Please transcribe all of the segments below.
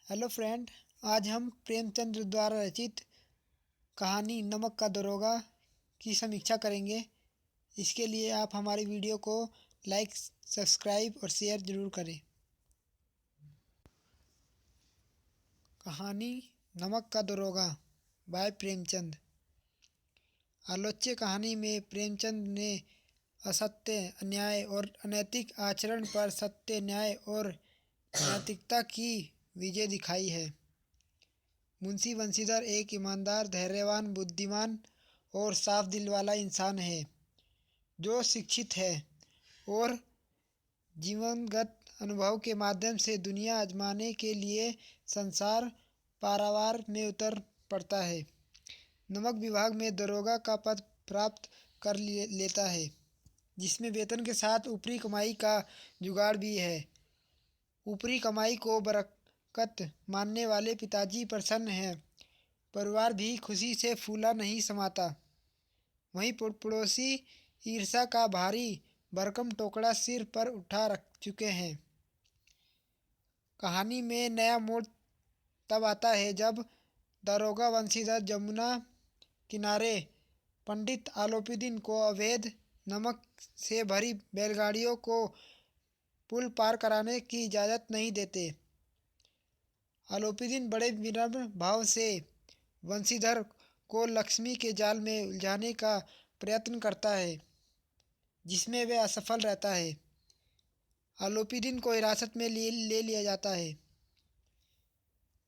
Hello friend. आज हम प्रेमचंद द्वारा रचित कहानी नमक का दरोगा की समीक्षा करेंगे। इसके लिए आप हमारी वीडियो को लाइक, सब्सक्राइब और शेयर ज़रूर करें। कहानी नमक का दरोगा बाय प्रेमचंद। आलोच्य कहानी में प्रेमचंद ने असत्य, अन्याय और अनैतिक आचरण पर सत्य, न्याय और नैतिकता की विजय दिखाई है। मुंशी बंशीधर एक ईमानदार, धैर्यवान, बुद्धिमान और साफ दिल वाला इंसान है जो शिक्षित है और जीवनगत अनुभव के माध्यम से दुनिया आजमाने के लिए संसार पारावार में उतर पड़ता है। नमक विभाग में दरोगा का पद प्राप्त कर लेता है, जिसमें वेतन के साथ ऊपरी कमाई का जुगाड़ भी है। ऊपरी कमाई को बरकत मानने वाले पिताजी प्रसन्न हैं। परिवार भी खुशी से फूला नहीं समाता। वहीं पड़ोसी ईर्ष्या का भारी भरकम टोकरा सिर पर उठा रख चुके हैं। कहानी में नया मोड़ तब आता है जब दरोगा बंशीधर जमुना किनारे पंडित आलोपीदीन को अवैध नमक से भरी बैलगाड़ियों को पुल पार कराने की इजाज़त नहीं देते। आलोपीदीन बड़े विनम्र भाव से बंशीधर को लक्ष्मी के जाल में उलझाने का प्रयत्न करता है, जिसमें वह असफल रहता है। आलोपीदीन को हिरासत में ले लिया जाता है।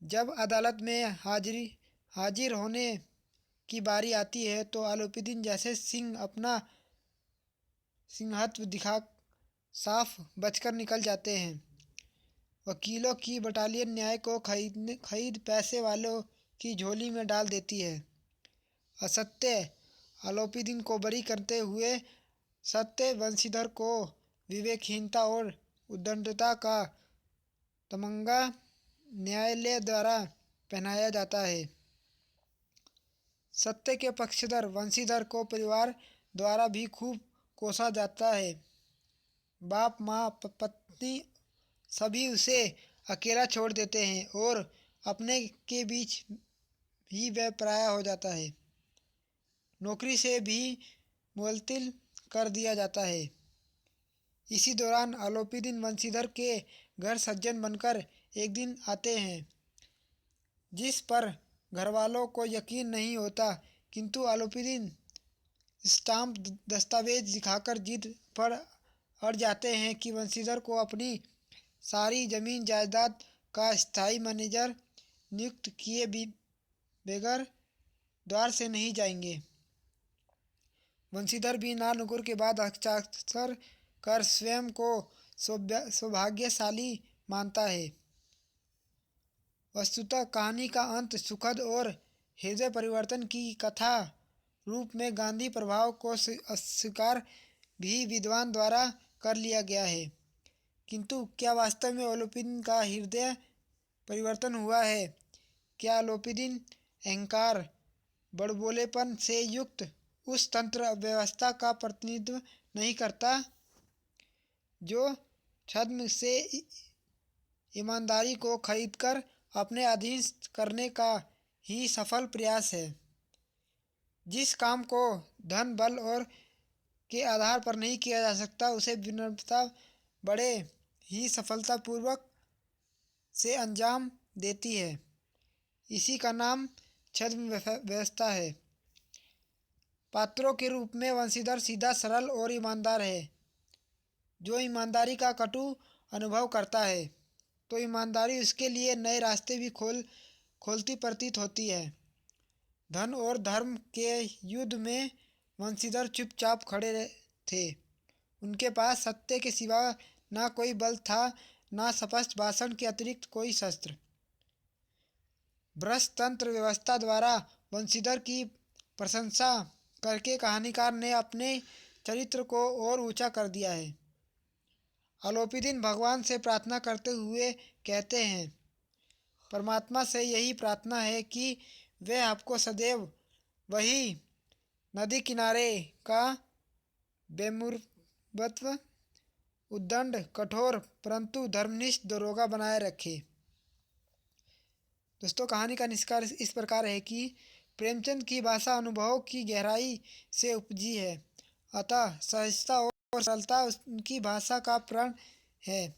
जब अदालत में हाजिर होने की बारी आती है तो आलोपीदीन जैसे सिंह अपना सिंहत्व दिखा साफ बचकर निकल जाते हैं। वकीलों की बटालियन न्याय को खरीद पैसे वालों की झोली में डाल देती है। असत्य आलोपीदीन को बरी करते हुए सत्य बंशीधर को विवेकहीनता और उद्दंडता का तमंगा न्यायालय द्वारा पहनाया जाता है। सत्य के पक्षधर बंशीधर को परिवार द्वारा भी खूब कोसा जाता है। बाप, माँ, पत्नी सभी उसे अकेला छोड़ देते हैं और अपने के बीच ही वह पराया हो जाता है। नौकरी से भी मुअत्तल कर दिया जाता है। इसी दौरान आलोपीदीन बंशीधर के घर सज्जन बनकर एक दिन आते हैं, जिस पर घरवालों को यकीन नहीं होता, किंतु आलोपीदीन स्टाम्प दस्तावेज दिखाकर जिद पर अड़ जाते हैं कि बंशीधर को अपनी सारी जमीन जायदाद का स्थायी मैनेजर नियुक्त किए बगैर द्वार से नहीं जाएंगे। बंशीधर भी नानुकुर के बाद हस्ताक्षर कर स्वयं को सौभाग्यशाली मानता है। वस्तुतः कहानी का अंत सुखद और हृदय परिवर्तन की कथा रूप में गांधी प्रभाव को अस्वीकार भी विद्वान द्वारा कर लिया गया है। किंतु क्या वास्तव में आलोपीदीन का हृदय परिवर्तन हुआ है? क्या आलोपीदीन अहंकार, बड़बोलेपन से युक्त उस तंत्र व्यवस्था का प्रतिनिधित्व नहीं करता जो छद्म से ईमानदारी को खरीदकर अपने अधीन करने का ही सफल प्रयास है? जिस काम को धन, बल और के आधार पर नहीं किया जा सकता, उसे विनम्रता बड़े ही सफलतापूर्वक से अंजाम देती है। इसी का नाम छद्म व्यवस्था है। पात्रों के रूप में बंशीधर सीधा, सरल और ईमानदार है। जो ईमानदारी का कटु अनुभव करता है तो ईमानदारी उसके लिए नए रास्ते भी खोलती प्रतीत होती है। धन और धर्म के युद्ध में बंशीधर चुपचाप खड़े थे। उनके पास सत्य के सिवा ना कोई बल था, ना स्पष्ट भाषण के अतिरिक्त कोई शस्त्र। भ्रष्ट तंत्र व्यवस्था द्वारा बंशीधर की प्रशंसा करके कहानीकार ने अपने चरित्र को और ऊंचा कर दिया है। आलोपीदीन भगवान से प्रार्थना करते हुए कहते हैं, परमात्मा से यही प्रार्थना है कि वे आपको सदैव वही नदी किनारे का बेमुरब्बत, उद्दंड, कठोर परंतु धर्मनिष्ठ दरोगा बनाए रखे। दोस्तों, कहानी का निष्कर्ष इस प्रकार है कि प्रेमचंद की भाषा अनुभवों की गहराई से उपजी है, अतः सहजता और सरलता उनकी भाषा का प्राण है।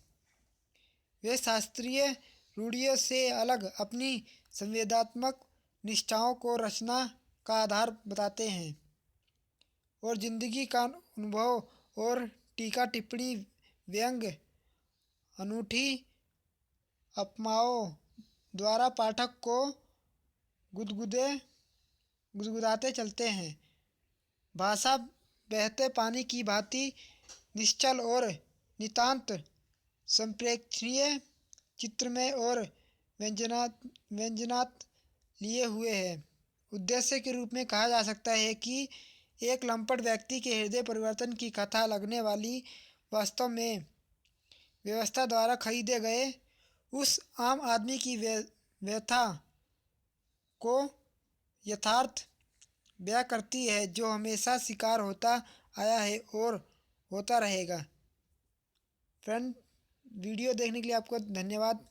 वे शास्त्रीय रूढ़ियों से अलग अपनी संवेदनात्मक निष्ठाओं को रचना का आधार बताते हैं और जिंदगी का अनुभव और टीका टिप्पणी व्यंग अनूठी उपमाओं द्वारा पाठक को गुदगुदे गुदगुदाते चलते हैं। भाषा बहते पानी की भांति निश्चल और नितांत संप्रेक्षणीय, चित्रमय और व्यंजनात् लिए हुए है। उद्देश्य के रूप में कहा जा सकता है कि एक लंपट व्यक्ति के हृदय परिवर्तन की कथा लगने वाली वास्तव में व्यवस्था द्वारा खरीदे गए उस आम आदमी की व्यथा को यथार्थ बयां करती है जो हमेशा शिकार होता आया है और होता रहेगा। फ्रेंड, वीडियो देखने के लिए आपको धन्यवाद।